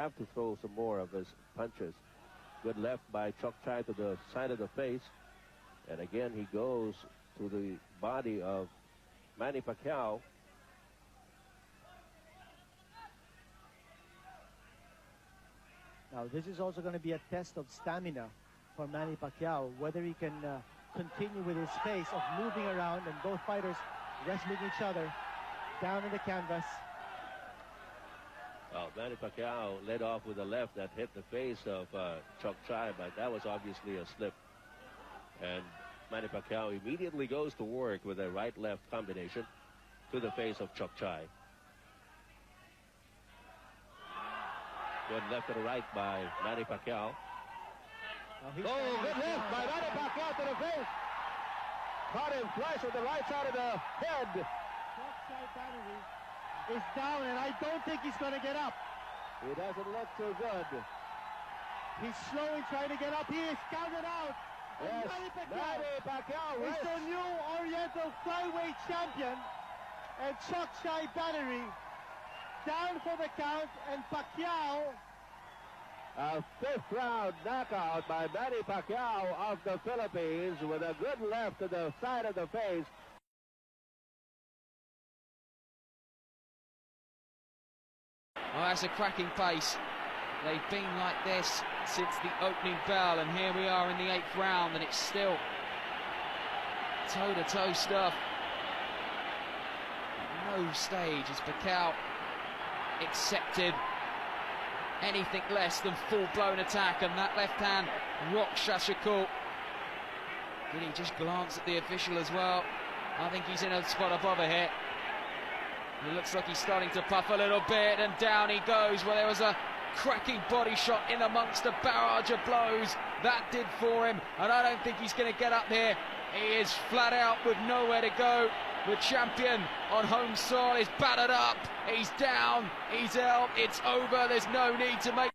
have to throw some more of his punches. Good left by Chok Chai to the side of the face. And again, he goes to the body of Manny Pacquiao. Now, this is also going to be a test of stamina for Manny Pacquiao, whether he can continue with his pace of moving around and both fighters wrestling each other down in the canvas. Well, Manny Pacquiao led off with a left that hit the face of Chok Chai, but that was obviously a slip. And Manny Pacquiao immediately goes to work with a right-left combination to the face of Chok Chai. Good left to the right by Manny Pacquiao. Good left by Manny Pacquiao to the face. Caught him flush with the right side of the head. Chok Chai battery is down, and I don't think he's going to get up. He doesn't look too good. He's slowly trying to get up. He is counted out. Yes, Manny Pacquiao is the new Oriental flyweight champion. And Chok Chai battery down for the count, and Pacquiao. A fifth-round knockout by Manny Pacquiao of the Philippines with a good left to the side of the face. Oh, that's a cracking pace. They've been like this since the opening bell, and here we are in the 8th round, and it's still toe-to-toe stuff. At no stage has Pacquiao accepted anything less than full-blown attack, and that left hand rocked Shashikul. Did he just glance at the official as well? I think he's in a spot above a hit. It looks like he's starting to puff a little bit, and down he goes. Well, there was a cracking body shot in amongst a barrage of blows. That did for him, and I don't think he's going to get up here. He is flat out with nowhere to go. The champion on home soil is battered up. He's down, he's out, it's over. There's no need to make...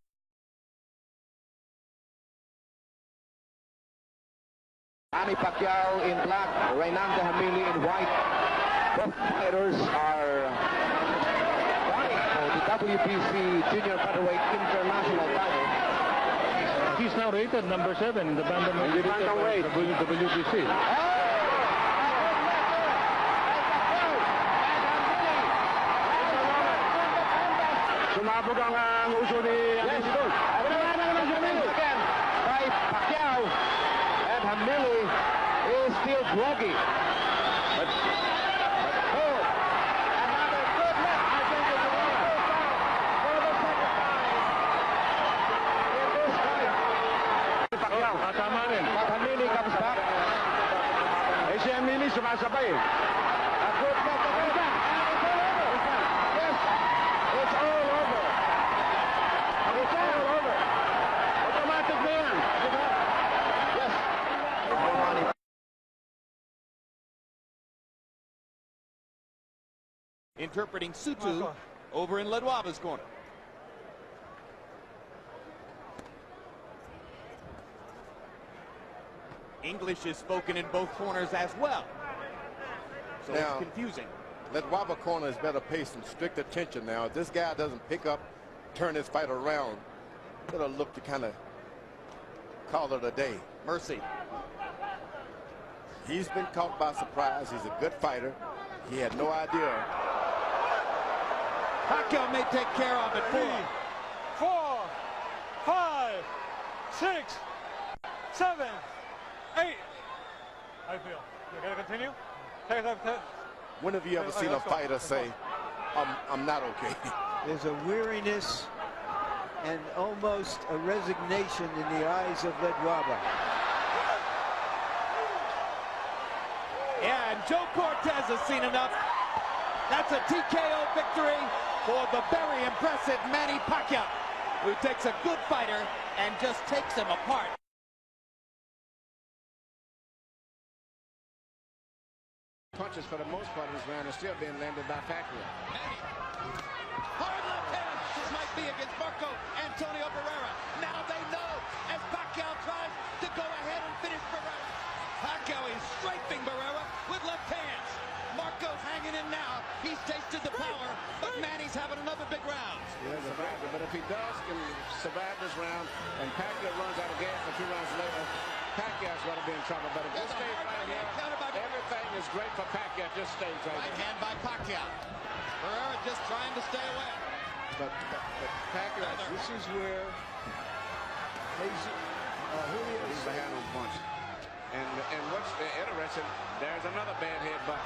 Manny Pacquiao in black, Reynaldo Hamili in white. Both fighters are fighting for the WBC Junior Featherweight International title. He's now rated number 7 in the bantamweight WBC. Sumabog ang uso ni Hamili. Again by Pacquiao, and Hamili is still groggy. But another good left. I think it's a winner for the second time in this fight. Pacquiao. Tama rin. But Hamili comes back. Si Hamili sumasabay. A good left. Yes, it's all over. It's all over. Automatic na yan. Yes. Interpreting Sutu over in Ledwaba's corner. English is spoken in both corners as well. So now, it's confusing. Ledwaba corner is better paced and strict attention now. If this guy doesn't pick up, turn his fight around, it'll look to kind of call it a day. Mercy. He's been caught by surprise. He's a good fighter. He had no idea. Pacquiao may take care of it. 3, 4, 5, 6, 7, 8. How do you feel? You gotta continue? Take it. When have you ever seen a fighter say, I'm not okay? There's a weariness and almost a resignation in the eyes of Ledwaba. Yeah, and Joe Cortez has seen enough. That's a TKO victory for the very impressive Manny Pacquiao, who takes a good fighter and just takes him apart. Punches for the most part of this round are still being landed by Pacquiao. Hard left hand. This might be against Marco Antonio Barrera. Now they know as Pacquiao tries to go ahead and finish Barrera. Pacquiao is strafing Barrera with left hands. Marco's hanging in now. He's tasted the power, but Manny's having another big round. Yeah, but if he can survive this round and Pacquiao runs out of gas a few rounds later, Pacquiao's going to be in trouble. But if this stays right here, everything is great for Pacquiao. Just stays right Right here. hand by Pacquiao. Pereira just trying to stay away. But Pacquiao, This is where Julio he's the hand on punch. And what's interesting, there's another bad headbutt.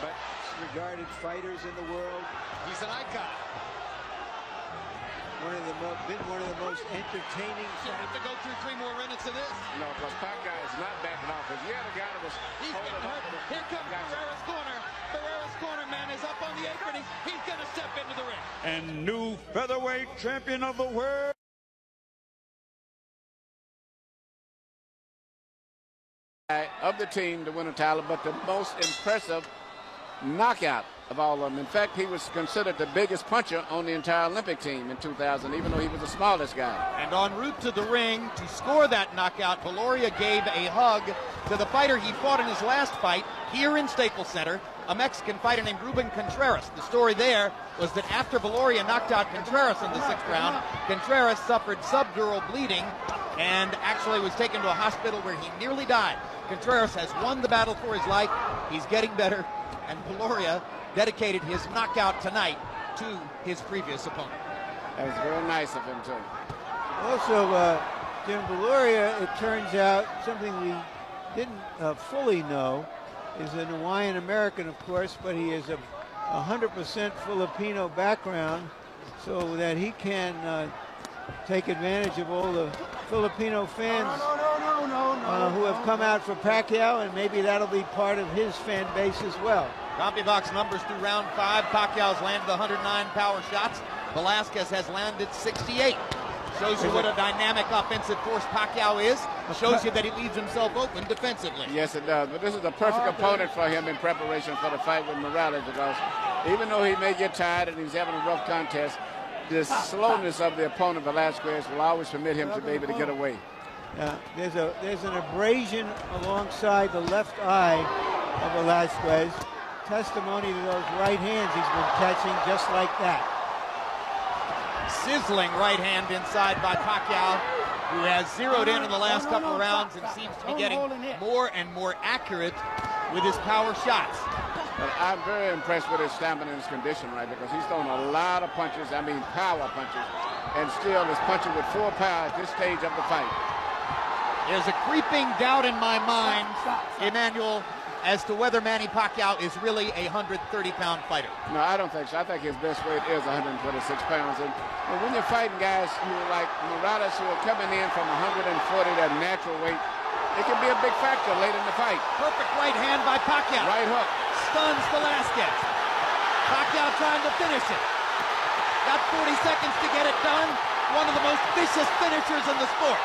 But regarded fighters in the world. He's an icon. Been one of the most entertaining. You have to go through 3 more minutes of this. no, because Pacquiao is not backing off. If you had a guy that was He's holding getting up hurt. with Here comes Pereira's corner. Pereira's corner man is up on the apron. He's going to step into the ring. And new featherweight champion of the world. Of the team to win a title, but the most impressive knockout of all of them. In fact, he was considered the biggest puncher on the entire Olympic team in 2000, even though he was the smallest guy. And en route to the ring to score that knockout, Viloria gave a hug to the fighter he fought in his last fight here in Staples Center, a Mexican fighter named Ruben Contreras. The story there was that after Viloria knocked out Contreras in the 6th round, Contreras suffered subdural bleeding and actually was taken to a hospital where he nearly died. Contreras has won the battle for his life. He's getting better, and Viloria dedicated his knockout tonight to his previous opponent. That was very nice of him, too. Also, Jim Viloria, it turns out, something we didn't fully know, is an Hawaiian American, of course, but he is a 100% Filipino background, so that he can take advantage of all the Filipino fans who have come out for Pacquiao, and maybe that'll be part of his fan base as well. CompuBox numbers through round 5. Pacquiao's landed 109 power shots. Velasquez has landed 68. Shows you what a dynamic offensive force Pacquiao is. Shows you that he leaves himself open defensively. Yes, it does. But this is a perfect opponent for him in preparation for the fight with Morales, because even though he may get tired and he's having a rough contest, the slowness of the opponent, Velasquez, will always permit him to be able to get away. There's an abrasion alongside the left eye of Velasquez. Testimony to those right hands he's been catching just like that. Sizzling right hand inside by Pacquiao, who has zeroed in the last couple of rounds and seems to be getting more and more accurate with his power shots. But I'm very impressed with his stamina and his condition, right, because he's thrown a lot of punches, I mean power punches, and still is punching with full power at this stage of the fight. There's a creeping doubt in my mind, Emmanuel, as to whether Manny Pacquiao is really a 130-pound fighter. No, I don't think so. I think his best weight is 126 pounds. And when you're fighting guys who are like Morales, who are coming in from 140, their natural weight, it can be a big factor late in the fight. Perfect right hand by Pacquiao. Right hook. Stuns Velasquez. Pacquiao trying to finish it. Got 40 seconds to get it done. One of the most vicious finishers in the sport.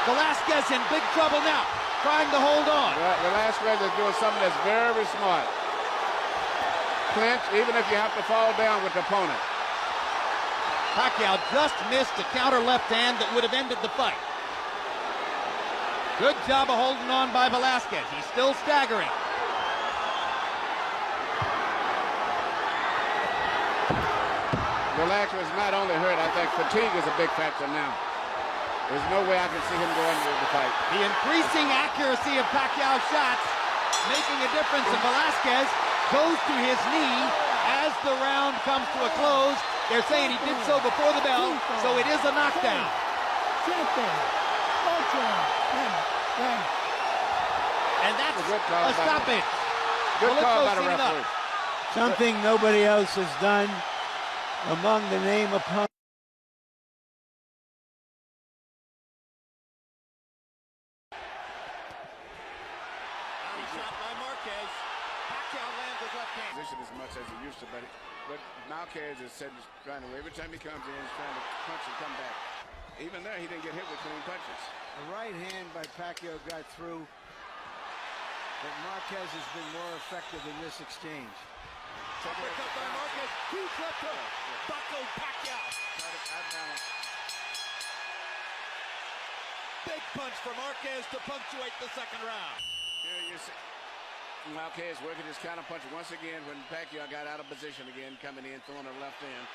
Velasquez in big trouble now, trying to hold on. Velasquez is doing something that's very smart. Clinch, even if you have to fall down with the opponent. Pacquiao just missed a counter left hand that would have ended the fight. Good job of holding on by Velasquez. He's still staggering. Velasquez is not only hurt, I think fatigue is a big factor now. There's no way I can see him going into the fight. The increasing accuracy of Pacquiao's shots making a difference, and Velasquez goes to his knee as the round comes to a close. They're saying he did so before the bell, so it is a knockdown. And that's a stoppage. Good call by the referee. Something nobody else has done among the name opponents. As much as he used to, but Marquez is trying to, every time he comes in, he's trying to punch and come back. Even there, he didn't get hit with clean punches. A right hand by Pacquiao got through, but Marquez has been more effective in this exchange. Uppercut by Marquez, huge left hook. Bucko Pacquiao. Big punch for Marquez to punctuate the second round. Here you see Marquez working his counter punch once again when Pacquiao got out of position again, coming in, throwing a left hand.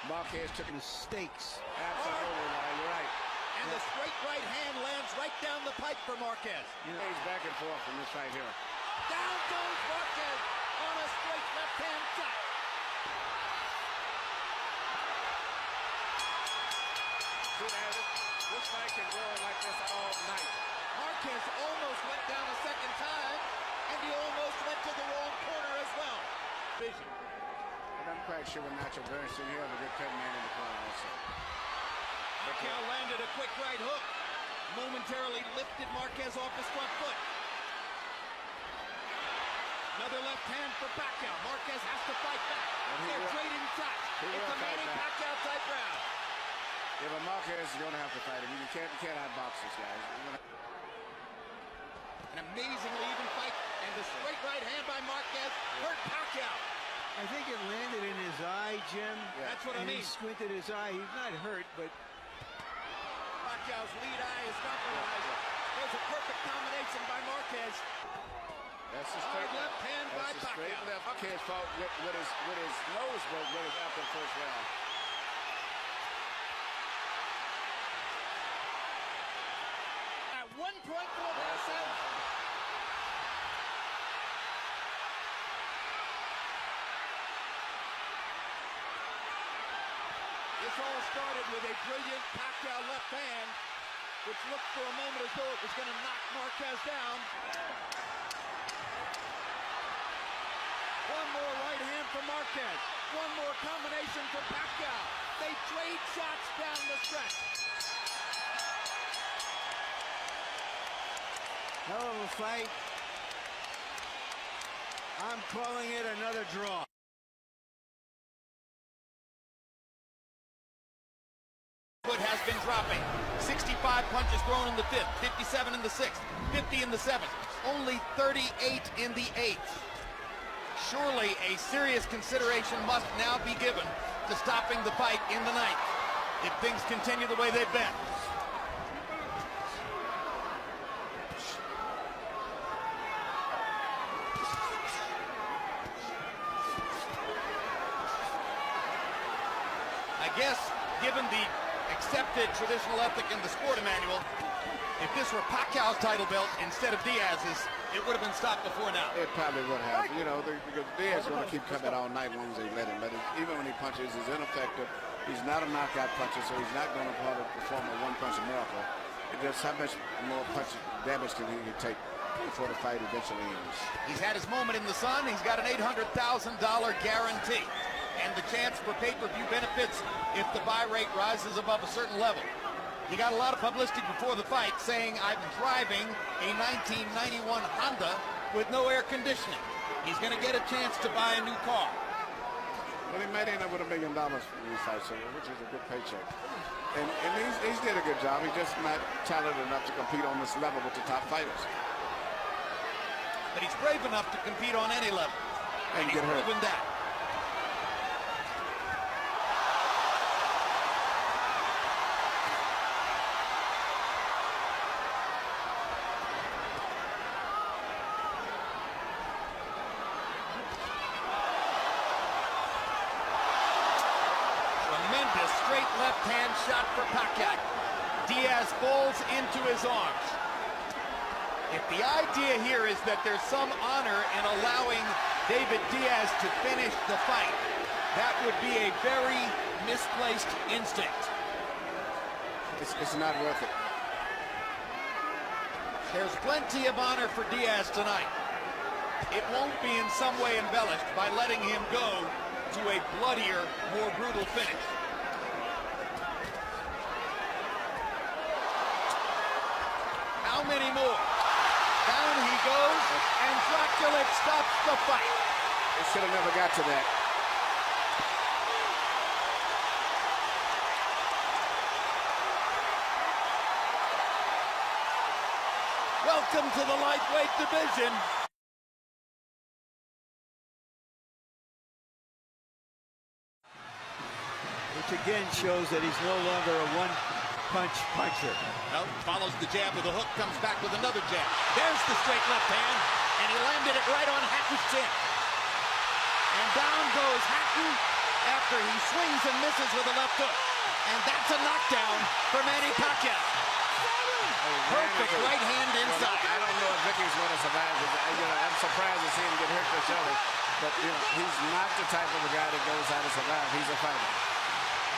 Marquez took mistakes. Absolutely, you're right. And the straight right hand lands right down the pipe for Marquez. He's back and forth in this fight here. Down goes Marquez on a straight left-hand shot. This fight can go like this all night. Marquez almost went down a second time, and he almost went to the wrong corner as well. Vision. But I'm quite sure with Nacho Bernstein here, the good cut man in the corner also. Pacquiao landed a quick right hook. Momentarily lifted Marquez off his front foot. Another left hand for Pacquiao. Marquez has to fight back. They're trading shots. It's a Manny Pacquiao type round. Yeah, but Marquez is going to have to fight him. You can't outbox this guy. An amazingly even fight, and the straight right hand by Marquez hurt Pacquiao. I think it landed in his eye, Jim. Yeah. That's what I mean. He squinted his eye. He's not hurt, but Pacquiao's lead eye is compromised. There's a perfect combination by Marquez. That's the straight left hand by Pacquiao. Straight left. Marquez fought with his nose broke after the first round. At 1.4 seconds. This all started with a brilliant Pacquiao left hand, which looked for a moment as though it was going to knock Marquez down. One more right hand for Marquez. One more combination for Pacquiao. They trade shots down the stretch. hell of a fight. I'm calling it another draw. Foot has been dropping. 65 punches thrown in the 5th, 57 in the 6th, 50 in the 7th, only 38 in the 8th. Surely a serious consideration must now be given to stopping the fight in the 9th if things continue the way they've been. I guess, given the accepted traditional ethic in the sport manual, if this were Pacquiao's title belt instead of Diaz's, it would have been stopped before now. It probably would have. You know, because Diaz is going to keep coming all night long as they let him. But even when he punches, he's ineffective. He's not a knockout puncher, so he's not going to perform a one-punch miracle. It's just how much more punch damage can he take before the fight eventually ends. He's had his moment in the sun. He's got an $800,000 guarantee and the chance for pay-per-view benefits if the buy rate rises above a certain level. He got a lot of publicity before the fight saying, I'm driving a 1991 Honda with no air conditioning. He's going to get a chance to buy a new car. Well, he might end up with $1 million in these fights, which is a good paycheck. And he's did a good job. He's just not talented enough to compete on this level with the top fighters. But he's brave enough to compete on any level. And he's proven that. Straight left-hand shot for Pacquiao. Diaz falls into his arms. If the idea here is that there's some honor in allowing David Diaz to finish the fight, that would be a very misplaced instinct. It's not worth it. There's plenty of honor for Diaz tonight. It won't be in some way embellished by letting him go to a bloodier, more brutal finish. How many more? Down he goes, and Dracula stops the fight. They should have never got to that. Welcome to the lightweight division. Which again shows that he's no longer a one-punch puncher. No, follows the jab with a hook, comes back with another jab. There's the straight left hand, and he landed it right on Haku's chin. And down goes Haku, after he swings and misses with a left hook. And that's a knockdown for Manny Pacquiao. Perfect right hand inside. I don't know if Ricky's going to survive. I'm surprised to see him get hurt for shoulder. But, he's not the type of a guy that goes out to survive. He's a fighter.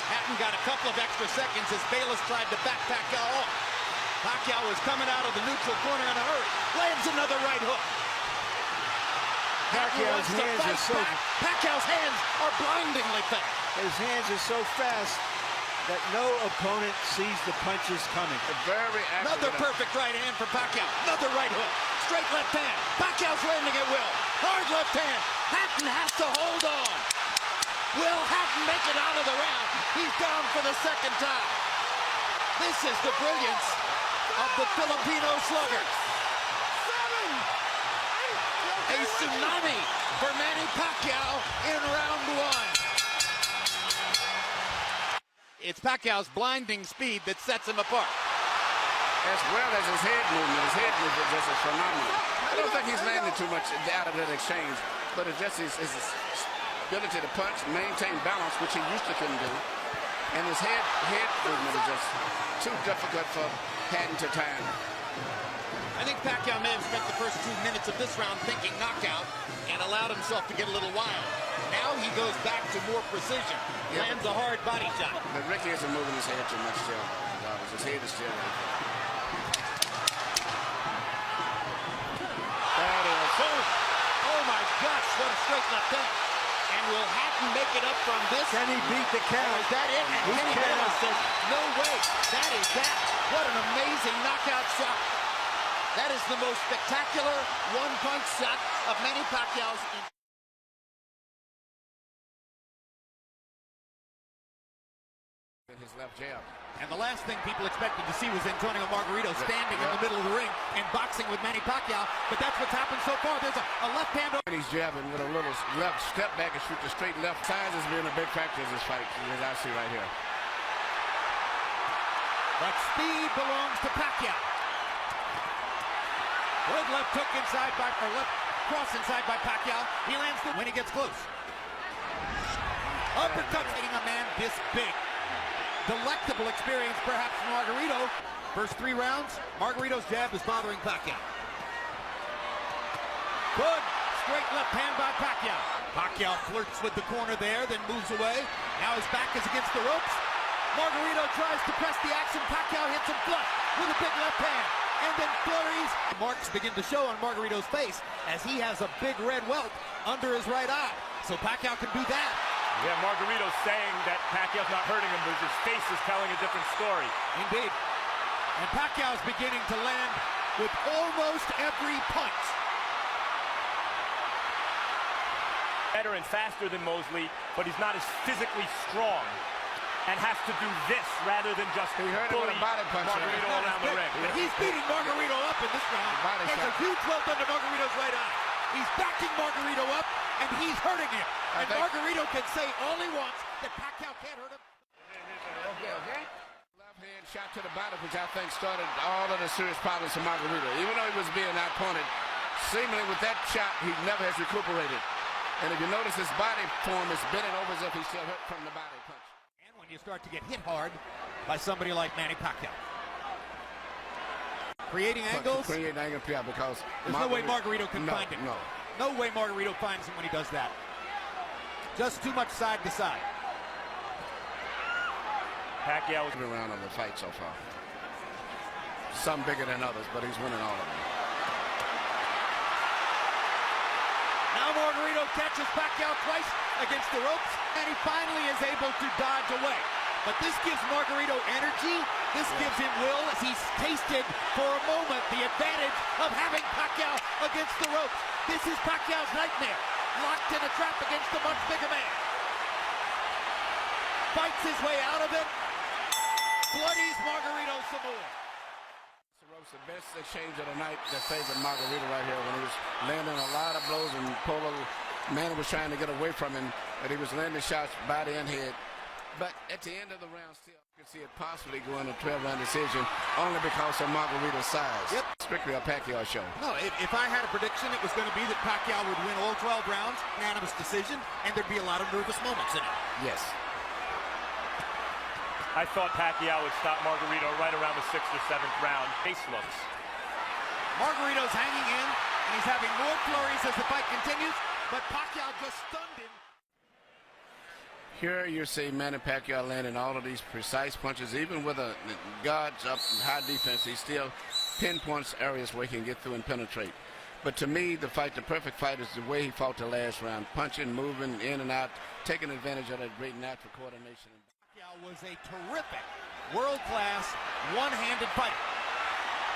Hatton got a couple of extra seconds as Bayless tried to back Pacquiao off. Pacquiao was coming out of the neutral corner in a hurry. Lands another right hook. Pacquiao's hands are so... Pacquiao's hands are blindingly fast. His hands are so fast that no opponent sees the punches coming. Very accurate. Another perfect right hand for Pacquiao. Another right hook. Straight left hand. Pacquiao's landing at will. Hard left hand. Hatton has to hold on. Will Hatton make it out of the round? He's down for the second time. This is the brilliance of the Filipino slugger. A tsunami for Manny Pacquiao in round one. It's Pacquiao's blinding speed that sets him apart. As well as his head movement. His head movement just is phenomenal. I don't think he's landed too much out of that exchange, but it's just his ability to punch, maintain balance, which he used to couldn't do. And his head movement is just too difficult for Hatton to time. I think Pacquiao may have spent the first 2 minutes of this round thinking knockout and allowed himself to get a little wild. Now he goes back to more precision. Lands a hard body shot. But Ricky isn't moving his head too much still. His head is still right there. That is. Oh my gosh, what a straight left hand. And will Hatton make it up from this? Can he beat the count? Is that it? And Kenny Bayless says, no way. That is that. What an amazing knockout shot. That is the most spectacular one-punch shot of Manny Pacquiao's. His left jab. And the last thing people expected to see was Antonio Margarito standing in the middle of the ring and boxing with Manny Pacquiao. But that's what's happened so far. There's a left hand. And he's jabbing with a little left step back and shoot the straight left. Size has been a big factor in this fight, as I see right here. But speed belongs to Pacquiao. Good left hook inside by, or left cross inside by Pacquiao. He lands the when he gets close. Uppercut hitting a man this big. Delectable experience perhaps for Margarito. First 3 rounds, Margarito's jab is bothering Pacquiao. Good straight left hand by Pacquiao. Pacquiao flirts with the corner there, then moves away. Now his back is against the ropes. Margarito tries to press the action. Pacquiao hits him flush with a big left hand. And then flurries. Marks begin to show on Margarito's face as he has a big red welt under his right eye. So Pacquiao can do that. Yeah, Margarito's saying that Pacquiao's not hurting him, but his face is telling a different story. Indeed. And Pacquiao's beginning to land with almost every punch. Better and faster than Mosley, but he's not as physically strong and has to do this rather than just bully Margarito around the ring. He's beating Margarito up in this round. There's a huge welt under Margarito's right eye. He's backing Margarito up, and he's hurting him. And Margarito can say all he wants that Pacquiao can't hurt him. Okay. Left hand shot to the body, which I think started all of the serious problems for Margarito. Even though he was being outpointed, seemingly with that shot, he never has recuperated. And if you notice, his body form is bending over as if he's still hurt from the body punch. And when you start to get hit hard by somebody like Manny Pacquiao. Creating angles. Creating angles, yeah, because there's no way Margarito can find him. No way Margarito finds him when he does that. Just too much side to side. Pacquiao's been around on the fight so far. Some bigger than others, but he's winning all of them. Now Margarito catches Pacquiao twice against the ropes, and he finally is able to dodge away. But this gives Margarito energy. This gives him will as he's tasted for a moment the advantage of having Pacquiao against the ropes. This is Pacquiao's nightmare. Locked in a trap against a much bigger man. Fights his way out of it. Bloodies Margarito some more. The best exchange of the night that favored Margarito right here when he was landing a lot of blows and Manny was trying to get away from him, but he was landing shots body and head. But at the end of the round, still, you can see it possibly going to 12-round decision only because of Margarito's size. Yep. Strictly a Pacquiao show. No, if I had a prediction, it was going to be that Pacquiao would win all 12 rounds, unanimous decision, and there'd be a lot of nervous moments in it. Yes. I thought Pacquiao would stop Margarito right around the 6th or 7th round. Face looks. Margarito's hanging in, and he's having more flurries as the fight continues, but Pacquiao just stunned him. Here you see Manny Pacquiao landing all of these precise punches. Even with a guards up high defense, he still pinpoints areas where he can get through and penetrate. But to me, the perfect fight is the way he fought the last round. Punching, moving in and out, taking advantage of that great natural coordination. Pacquiao was a terrific, world-class, one-handed fighter.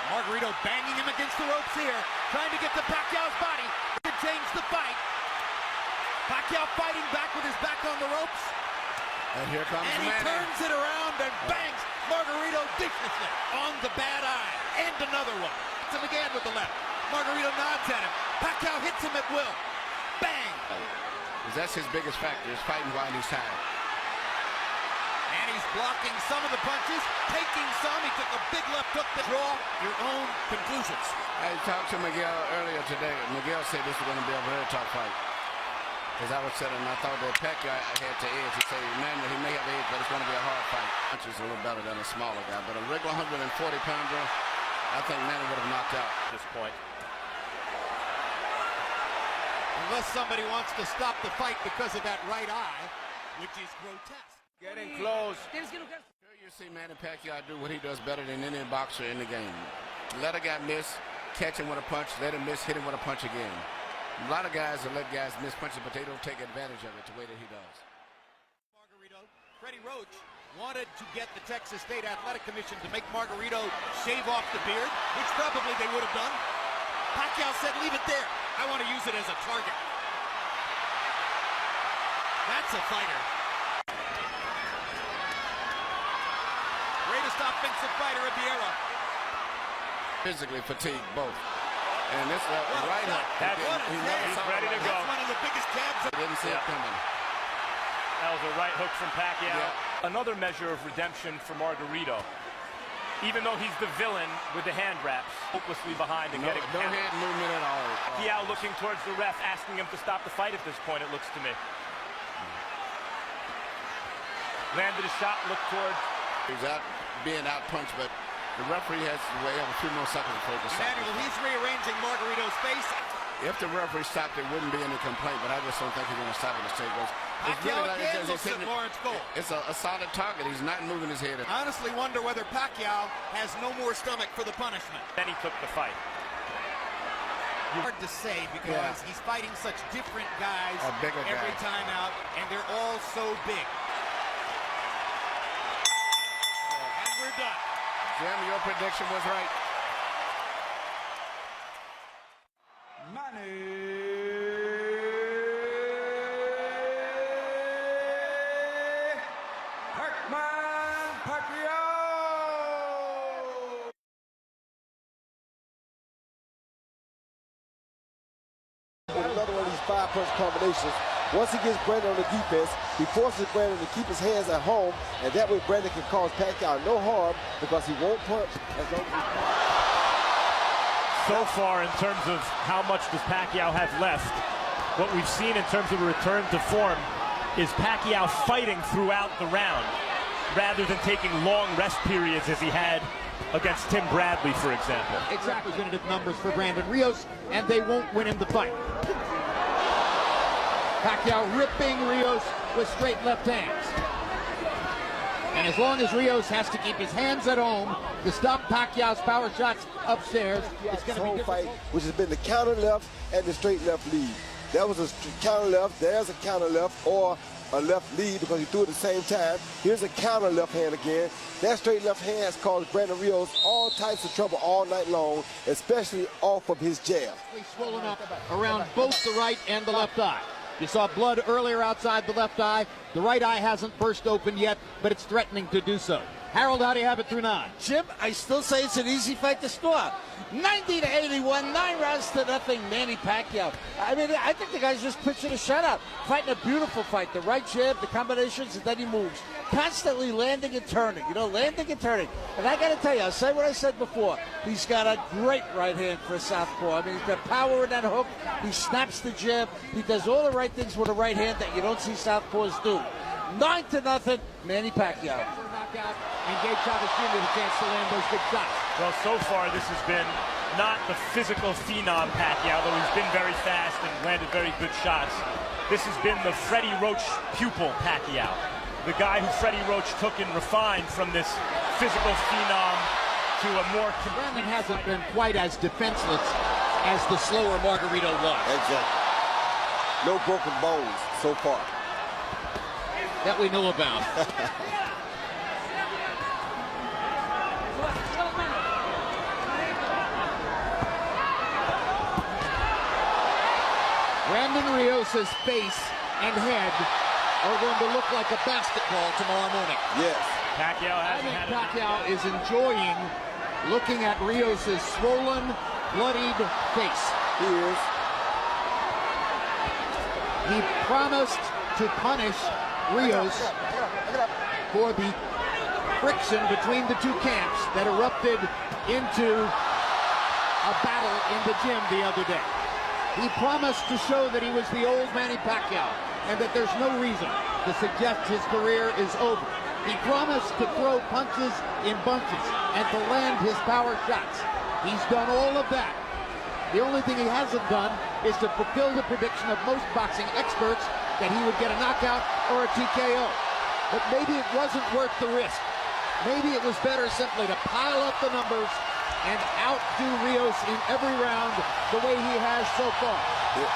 Margarito banging him against the ropes here, trying to get to Pacquiao's body to change the fight. Pacquiao fighting back with his back on the ropes. And here comes Manny. And he turns it around and bangs Margarito viciously on the bad eye. And another one. Hits him again with the left. Margarito nods at him. Pacquiao hits him at will. Bang! That's his biggest factor, is fighting while he's tired. And he's blocking some of the punches, taking some. He took a big left hook to draw your own conclusions. I talked to Miguel earlier today. Miguel said this was going to be a very tough fight. As I was saying, I thought that Pacquiao had to edge. He said, man, he may have edge, but it's going to be a hard fight. Punch is a little better than a smaller guy, but a regular 140-pounder, I think Manny would have knocked out at this point. Unless somebody wants to stop the fight because of that right eye, which is grotesque. Getting close. Here you see Manny Pacquiao do what he does better than any boxer in the game. Let a guy miss, catch him with a punch, let him miss, hit him with a punch again. A lot of guys will let guys miss punches, but they don't take advantage of it the way that he does. Margarito, Freddie Roach wanted to get the Texas State Athletic Commission to make Margarito shave off the beard, which probably they would have done. Pacquiao said, leave it there. I want to use it as a target. That's a fighter. Greatest offensive fighter of the era. Physically fatigued, both. And this right hook. He's ready to go. That's one of the biggest jabs. Didn't see it coming. That was a right hook from Pacquiao. Yeah. Another measure of redemption for Margarito. Even though he's the villain with the hand wraps, hopelessly behind and getting no head movement at all. Pacquiao looking towards the ref, asking him to stop the fight at this point, it looks to me. Landed a shot, looked towards. He's being out-punched, but the referee has to wait a few more seconds before the stop. Manuel, he's rearranging Margarito's face. If the referee stopped, there wouldn't be any complaint, but I just don't think he's going to stop it. Pacquiao again looks at Lawrence Cole. It's a solid target. He's not moving his head. I honestly wonder whether Pacquiao has no more stomach for the punishment. Then he took the fight. Hard to say because he's fighting such different guys every time out, and they're all so big. And we're done. Jim, your prediction was right. Manny Pacquiao. With another one of these 5-punch combinations. Once he gets Brandon on the defense, he forces Brandon to keep his hands at home, and that way Brandon can cause Pacquiao no harm because he won't punch as long as he So far, in terms of how much does Pacquiao have left, what we've seen in terms of a return to form is Pacquiao fighting throughout the round rather than taking long rest periods as he had against Tim Bradley, for example. Exactly. Representative numbers for Brandon Rios, and they won't win him the fight. Pacquiao ripping Rios with straight left hands. And as long as Rios has to keep his hands at home to stop Pacquiao's power shots upstairs, it's going to be fight, which has been the counter left and the straight left lead. That was a counter left, there's a counter left, or a left lead because he threw it at the same time. Here's a counter left hand again. That straight left hand has caused Brandon Rios all types of trouble all night long, especially off of his jab. Swollen up around both the right and the left eye. You saw blood earlier outside the left eye. The right eye hasn't burst open yet, but it's threatening to do so. Harold, how do you have it through 9? Jim, I still say it's an easy fight to score. 90-81, 9 rounds to nothing, Manny Pacquiao. I mean, I think the guy's just pitching a shutout. Fighting a beautiful fight. The right jab, the combinations, and then he moves. Constantly landing and turning, landing and turning. And I got to tell you, I'll say what I said before. He's got a great right hand for a southpaw. I mean, he's got power in that hook. He snaps the jab. He does all the right things with a right hand that you don't see southpaws do. 9-0, Manny Pacquiao. Knockout, and Gabe Chavez Jr. the chance to land those big shots. Well, so far this has been not the physical phenom Pacquiao, though he's been very fast and landed very good shots. This has been the Freddie Roach pupil Pacquiao. The guy who Freddie Roach took and refined from this physical phenom to a more complete. Brandon hasn't been quite as defenseless as the slower Margarito was. Exactly. No broken bones so far. That we know about. Brandon Rios' face and head are going to look like a basketball tomorrow morning. Yes. Pacquiao hasn't had it. Pacquiao is enjoying looking at Rios' swollen, bloodied face. He is. He promised to punish Rios for the friction between the two camps that erupted into a battle in the gym the other day. He promised to show that he was the old Manny Pacquiao and that there's no reason to suggest his career is over. He promised to throw punches in bunches and to land his power shots. He's done all of that. The only thing he hasn't done is to fulfill the prediction of most boxing experts that he would get a knockout or a TKO. But maybe it wasn't worth the risk. Maybe it was better simply to pile up the numbers and outdo Rios in every round the way he has so far. Yeah.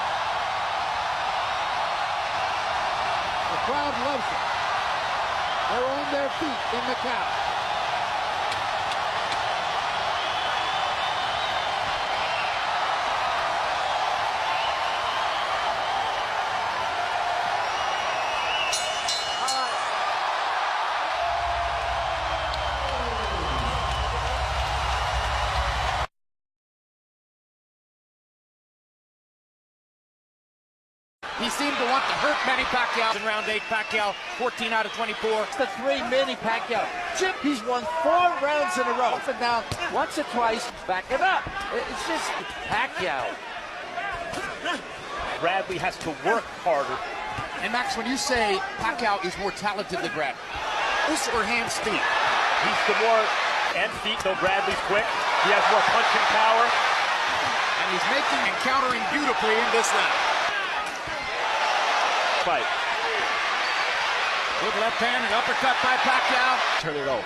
The crowd loves him. They're on their feet in Macau. He seemed to want to hurt Manny Pacquiao in round 8. Pacquiao, 14 out of 24. The 3 Manny Pacquiao. Jim, he's won 4 rounds in a row. Up and down, once or twice, back it up. It's just Pacquiao. Bradley has to work harder. And Max, when you say Pacquiao is more talented than Bradley, this or hands feet? He's the more and feet, though Bradley's quick. He has more punching power. And he's making and countering beautifully in this round. Fight. Good left hand and uppercut by Pacquiao. Turn it off.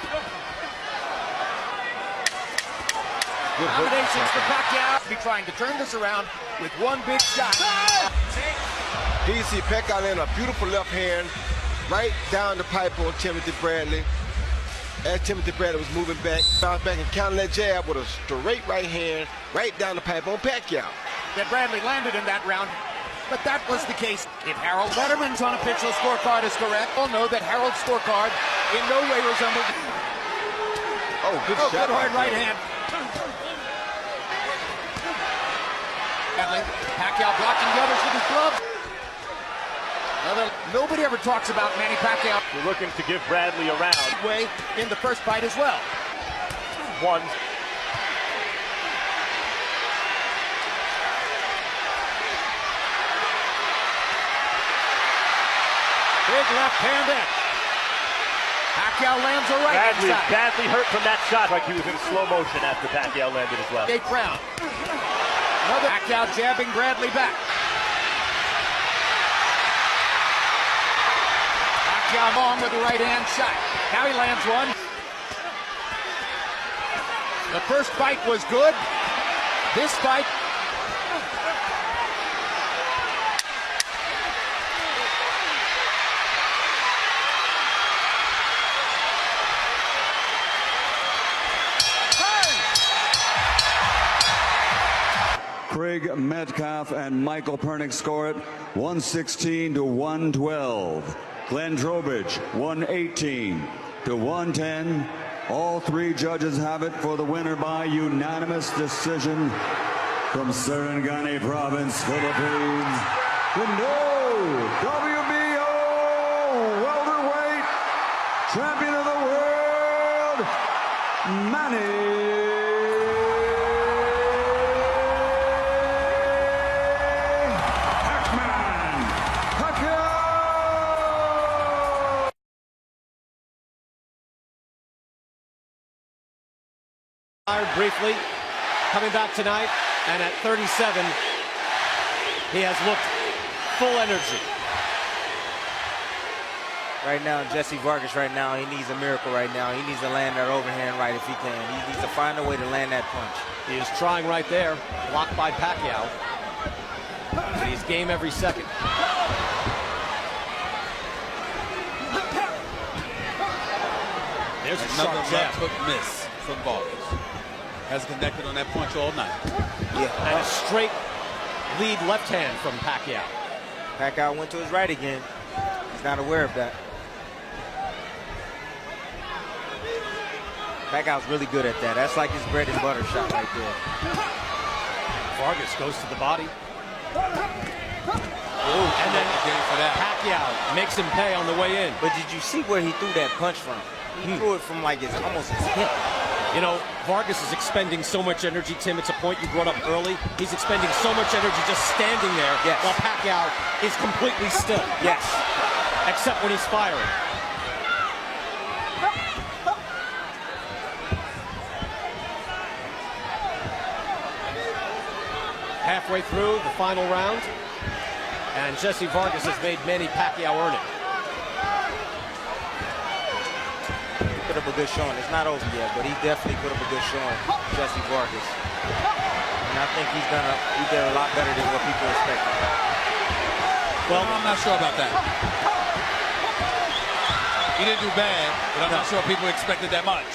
Combinations for Pacquiao. Be trying to turn this around with one big shot. Here you see Pacquiao land a beautiful left hand right down the pipe on Timothy Bradley. As Timothy Bradley was moving back, bounced back and countered that jab with a straight right hand right down the pipe on Pacquiao. That Bradley landed in that round. But that was the case. If Harold Letterman's unofficial scorecard is correct, we'll know that Harold's scorecard in no way resembles. Oh, good shot. Good hard right hand. Pacquiao blocking the others with his glove. Nobody ever talks about Manny Pacquiao. We're looking to give Bradley a round. Way in the first fight as well. One. Big left hand in. Pacquiao lands a right Bradley is inside. badly hurt from that shot, like he was in slow motion after Pacquiao landed as well. 8th round. Another Pacquiao jabbing Bradley back. Pacquiao long with the right hand shot. Now he lands one. The first fight was good. This fight. Craig Metcalf and Michael Pernick score it 116 to 112. Glenn Drobridge 118 to 110. All three judges have it for the winner by unanimous decision from Sarangani Province, Philippines. The new WBO welterweight champion of the world, Manny Pacquiao. Briefly, coming back tonight, and at 37, he has looked full energy. Right now, Jesse Vargas right now, he needs a miracle right now. He needs to land that overhand right if he can. He needs to find a way to land that punch. He is trying right there, blocked by Pacquiao. And he's game every second. There's a another sharp jab. left hook miss from Vargas. Has connected on that punch all night. Yeah. And a straight lead left hand from Pacquiao. Pacquiao went to his right again. He's not aware of that. Pacquiao's really good at that. That's like his bread and butter shot right there. Vargas goes to the body. Ooh, and then for that. Pacquiao makes him pay on the way in. But did you see where he threw that punch from? He threw it from like almost his hip. You know, Vargas is expending so much energy, Tim. It's a point you brought up early. He's expending so much energy just standing there while Pacquiao is completely still. Yes. Except when he's firing. Halfway through the final round, and Jesse Vargas has made Manny Pacquiao earn it. Put up a good showing. It's not over yet, but he definitely put up a good showing, Jesse Vargas. And I think he did a lot better than what people expected. Well, I'm not sure about that. He didn't do bad, but I'm not sure people expected that much.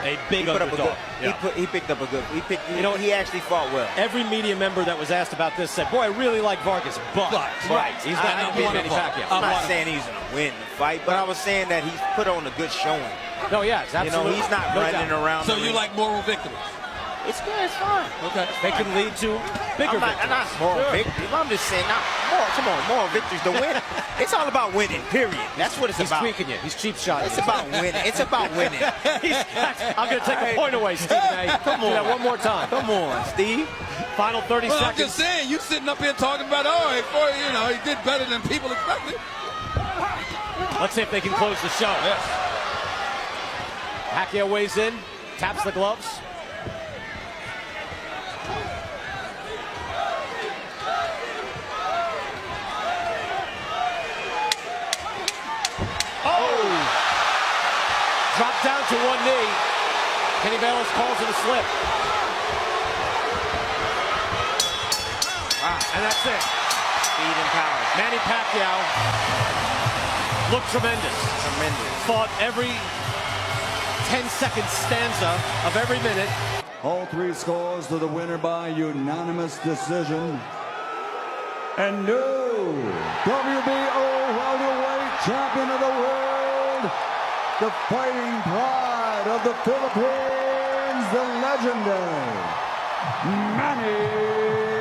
A big underdog. He picked up a good. He actually fought well. Every media member that was asked about this said, "Boy, I really like Vargas, but right, he's not going to beat Manny Pacquiao." I'm not saying he's going to win the fight, but I was saying that he's put on a good showing. No, yeah, absolutely. You know, he's not running around. So you like moral victories? It's good. It's fine. Okay. They can lead to bigger victories. Not moral victories. I'm just saying, not more. Come on, moral victories to win. It's all about winning. Period. That's what it's about. He's tweaking you. He's cheap shotting. It's about winning. It's about winning. I'm going to take a point away, Steve. Come on. One more time. Come on, Steve. Final 30 seconds. I'm just saying, you sitting up here talking about, he did better than people expected. Let's see if they can close the show. Yes. Pacquiao weighs in, taps the gloves. Dropped down to one knee. Kenny Bayless calls it a slip. Wow. And that's it. Speed and power. Manny Pacquiao looked tremendous. Fought every 10-second stanza of every minute. All three scores to the winner by unanimous decision. And new WBO welterweight champion of the world, the fighting pride of the Philippines, the legendary Manny